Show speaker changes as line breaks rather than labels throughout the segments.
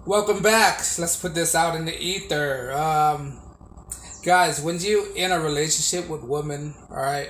Welcome back. Let's put this out in the ether. Guys, when you in a relationship with women, all right,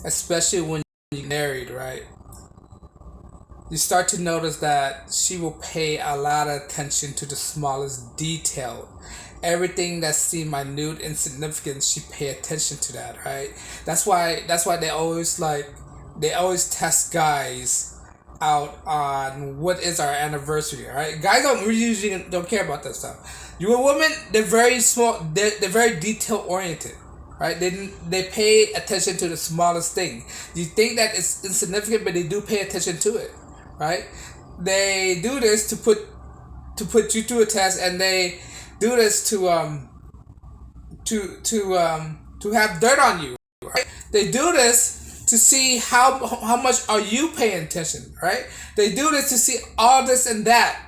especially when you're married, right, you start to notice that she will pay a lot of attention to the smallest detail. Everything that seems minute, insignificant, she pay attention to that, right? That's why they always test guys out on what is our anniversary, right? Guys don't really usually don't care about that stuff. You a woman, they're very small, they're very detail oriented, right? They pay attention to the smallest thing. You think that it's insignificant, but they do pay attention to it, right? They do this to put you through a test, and they do this to have dirt on you, right? They do this to see how much are you paying attention, right? They do this to see all this and that,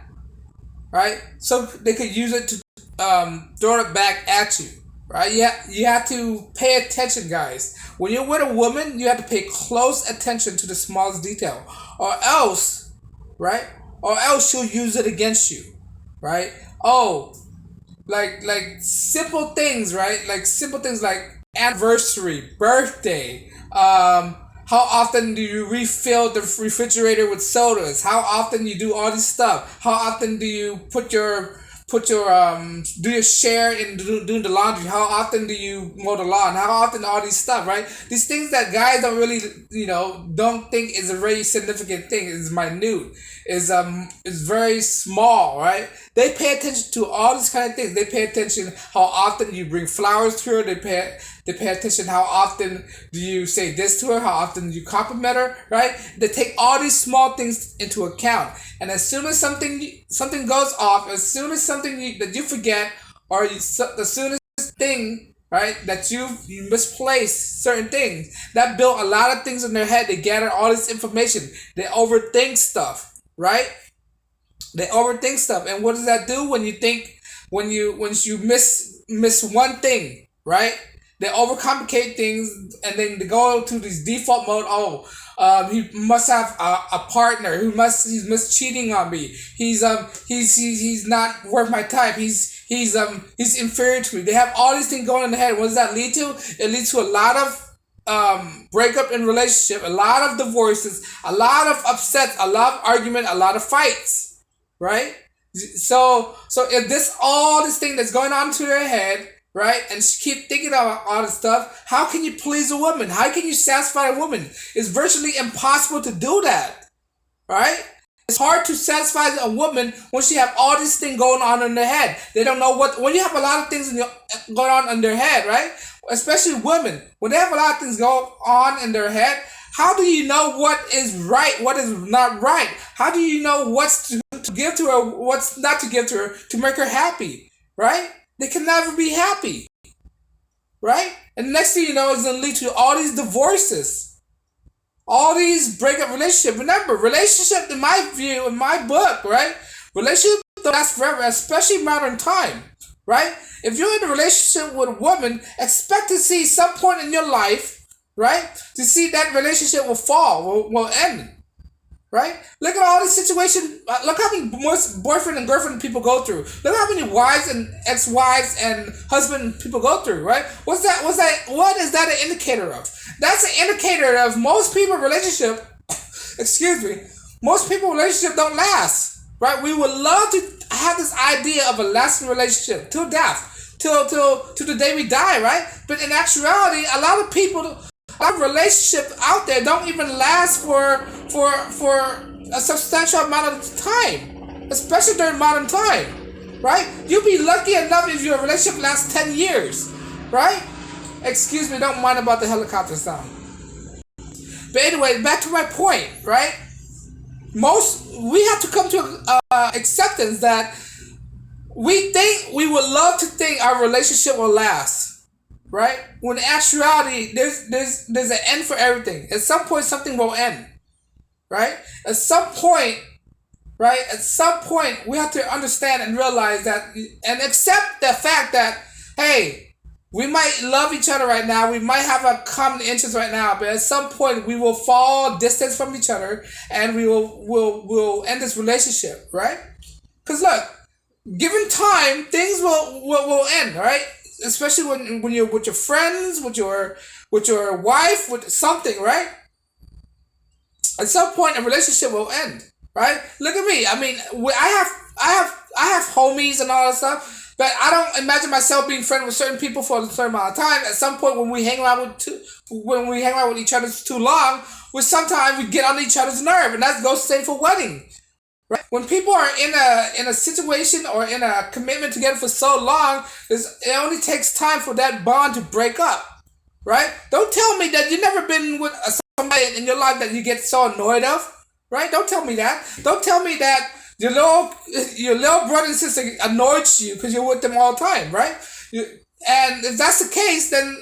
right? So they could use it to throw it back at you, right? You have to pay attention, guys. When you're with a woman, you have to pay close attention to the smallest detail, or else, right? Or else she'll use it against you, right? Oh, like simple things, right? Like simple things like anniversary, birthday. How often do you refill the refrigerator with sodas? How often you do all this stuff? How often do you put your do your share in doing the laundry? How often do you mow the lawn? How often all these stuff, right? These things that guys don't really, don't think is a very significant thing. Is minute. Is very small, right? They pay attention to all these kind of things. They pay attention how often you bring flowers to her. They pay attention how often do you say this to her. How often do you compliment her, right? They take all these small things into account. And as soon as something goes off, as soon as that you forget, or as soon as thing, right, that you misplace certain things, that built a lot of things in their head. They gather all this information. They overthink stuff, right? They overthink stuff, and what does that do when you think once you miss one thing, right? They overcomplicate things, and then they go to this default mode. Oh, he must have a partner. He's cheating on me. He's not worth my time. He's inferior to me. They have all these things going in their head. What does that lead to? It leads to a lot of breakup in relationship, a lot of divorces, a lot of upsets, a lot of argument, a lot of fights, right? So if all this thing that's going on to their head, right, and keep thinking about all this stuff, how can you please a woman? How can you satisfy a woman? It's virtually impossible to do that, right? It's hard to satisfy a woman when she have all these things going on in their head. They don't know when you have a lot of things going on in their head, right? Especially women, when they have a lot of things go on in their head, how do you know what is right, what is not right? How do you know what's to give to her, what's not to give to her to make her happy, right? They can never be happy, right? And the next thing you know, it's going to lead to all these divorces, all these breakup relationships. Remember, relationship, in my view, in my book, right? Relationship don't last forever, especially modern time, right? If you're in a relationship with a woman, expect to see some point in your life, right, to see that relationship will fall, will end. Right? Look at all these situations. Look how many boyfriend and girlfriend people go through. Look how many wives and ex-wives and husband people go through. Right? What is that an indicator of? That's an indicator of most people relationship. Excuse me. Most people relationship don't last. Right? We would love to have this idea of a lasting relationship till death, till the day we die. Right? But in actuality, a lot of people. Our relationships out there don't even last for a substantial amount of time, especially during modern time, right? You'll be lucky enough if your relationship lasts 10 years, right? Excuse me, don't mind about the helicopter sound. But anyway, back to my point, right? We have to come to acceptance that we would love to think our relationship will last. Right? When in actuality, there's an end for everything. At some point, something will end. Right? At some point, right? At some point, we have to understand and realize that, and accept the fact that, hey, we might love each other right now. We might have a common interest right now, but at some point, we will fall distance from each other, and we'll end this relationship. Right? Because look, given time, things will end, all right? Especially when you're with your friends, with your wife, with something, right? At some point, a relationship will end, right? Look at me. I mean, I have homies and all that stuff, but I don't imagine myself being friends with certain people for a certain amount of time. At some point, when we hang around with each other too long, we sometimes we get on each other's nerve, and that goes the same for wedding. Right? When people are in a situation or in a commitment together for so long, it only takes time for that bond to break up. Right? Don't tell me that you've never been with somebody in your life that you get so annoyed of. Right? Don't tell me that. Don't tell me that your little brother and sister annoys you because you're with them all the time. Right? And if that's the case, then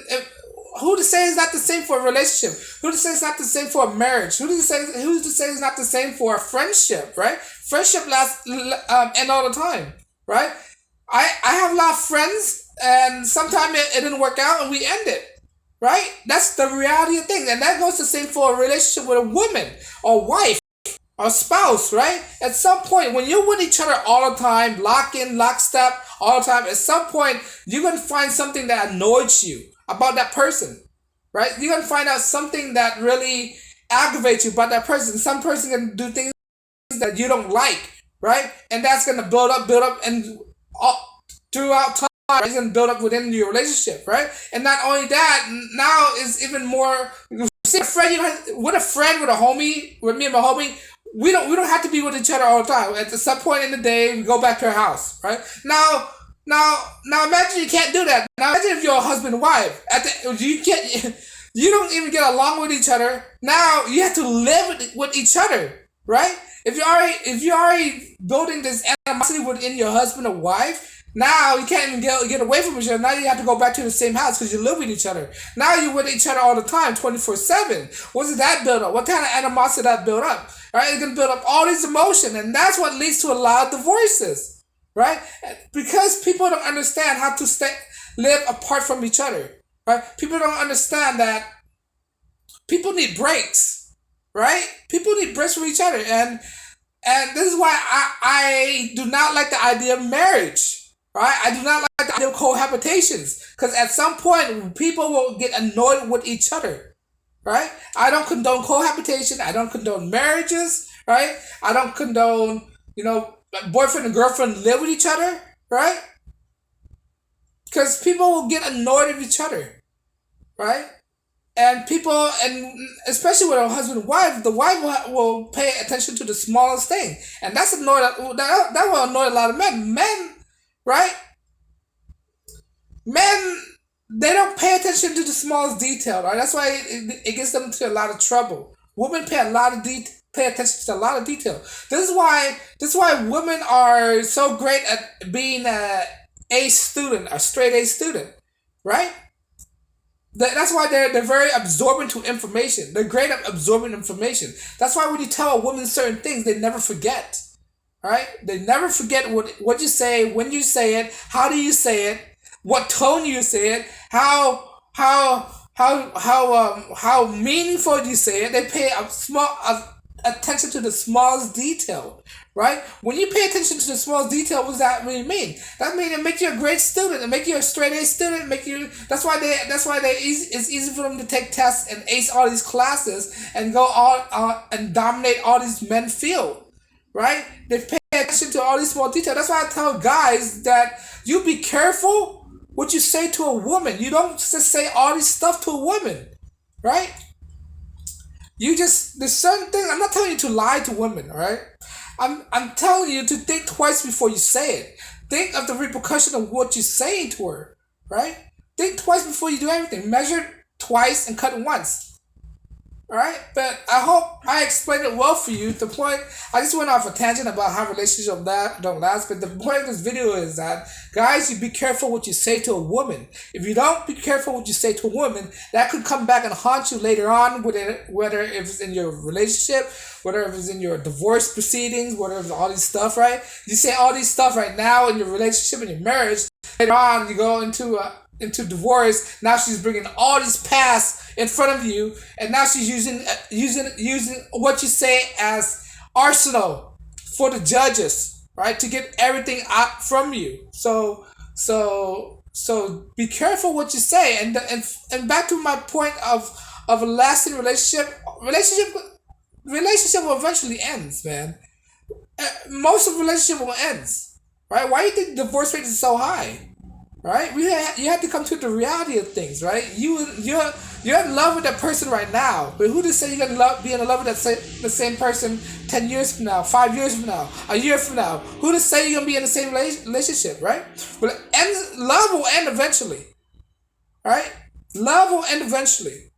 who to say is not the same for a relationship? Who to say is not the same for a marriage? Who's to say is not the same for a friendship? Right? Friendship lasts end all the time. Right? I have a lot of friends, and sometimes it didn't work out, and we end it. Right? That's the reality of things, and that goes the same for a relationship with a woman or wife or spouse. Right? At some point, when you're with each other all the time, lock in, lockstep, all the time, at some point you're gonna find something that annoys you about that person, right? You're gonna find out something that really aggravates you about that person. Some person can do things that you don't like, right? And that's gonna build up, and throughout time, it's gonna build up within your relationship, right? And not only that, now is even more. See, a friend, with a friend, with a homie, with me and my homie, we don't have to be with each other all the time. At some point in the day, we go back to our house, right? Now, imagine you can't do that. Now, imagine if you're a husband and wife. You don't even get along with each other. Now you have to live with each other, right? If you're already building this animosity within your husband or wife, now you can't even get away from each other. Now you have to go back to the same house because you live with each other. Now you're with each other all the time, 24/7. What does that build up? What kind of animosity that build up? Right? It's gonna build up all these emotions, and that's what leads to a lot of divorces. Right? Because people don't understand how to live apart from each other. Right? People don't understand that people need breaks. Right? People need breaks from each other, and this is why I do not like the idea of marriage. Right? I do not like the idea of cohabitations, because at some point people will get annoyed with each other. Right? I don't condone cohabitation. I don't condone marriages. Right? I don't condone boyfriend and girlfriend live with each other, right? Because people will get annoyed at each other, right? And especially with a husband and wife, the wife will pay attention to the smallest thing, and that will annoy a lot of men. Right? Men, they don't pay attention to the smallest detail, right? That's why it gets them into a lot of trouble. Women pay attention to a lot of detail. This is why women are so great at being a student, a straight A student, right? That's why they're very absorbent to information. They're great at absorbing information. That's why when you tell a woman certain things, they never forget. Right? They never forget what you say, when you say it, how do you say it, what tone you say it, how meaningful you say it. They pay attention to the smallest detail, right? When you pay attention to the smallest detail, what does that really mean? That means it makes you a great student, it makes you a straight A student, That's why it's easy for them to take tests and ace all these classes and go and dominate all these men field, right? They pay attention to all these small details. That's why I tell guys that you be careful what you say to a woman. You don't just say all this stuff to a woman, right? There's certain things. I'm not telling you to lie to women, all right? I'm telling you to think twice before you say it. Think of the repercussion of what you're saying to her, right? Think twice before you do everything. Measure twice and cut once. Alright, but I hope I explained it well for you. The point, I just went off a tangent about how relationships don't last, but the point of this video is that, guys, you be careful what you say to a woman. If you don't be careful what you say to a woman, that could come back and haunt you later on, whether it's in your relationship, whether it's in your divorce proceedings, whether it's all these stuff, right? You say all these stuff right now in your relationship, in your marriage, later on you go into divorce. Now she's bringing all these past in front of you, and now she's using what you say as arsenal for the judges, right? To get everything out from you. So be careful what you say. And back to my point of a lasting relationship will eventually ends, man. Most of relationship will ends, right? Why do you think divorce rate is so high? Right? You have to come to the reality of things, right? You're in love with that person right now, but who to say you're gonna be in love with the same person 10 years from now, 5 years from now, a year from now? Who to say you're gonna be in the same relationship, right? But love will end eventually, right? Love will end eventually.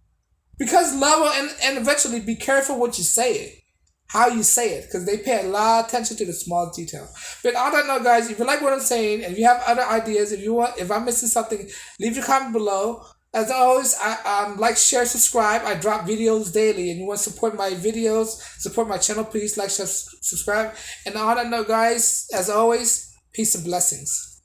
Because love will end eventually, be careful what you say it. How you say it, because they pay a lot of attention to the small detail. But on that note, guys, if you like what I'm saying and you have other ideas, if I'm missing something, leave your comment below. As always, I like, share, subscribe. I drop videos daily, and you want to support my videos, support my channel, please like, share, subscribe. And on that note, guys, as always, peace and blessings.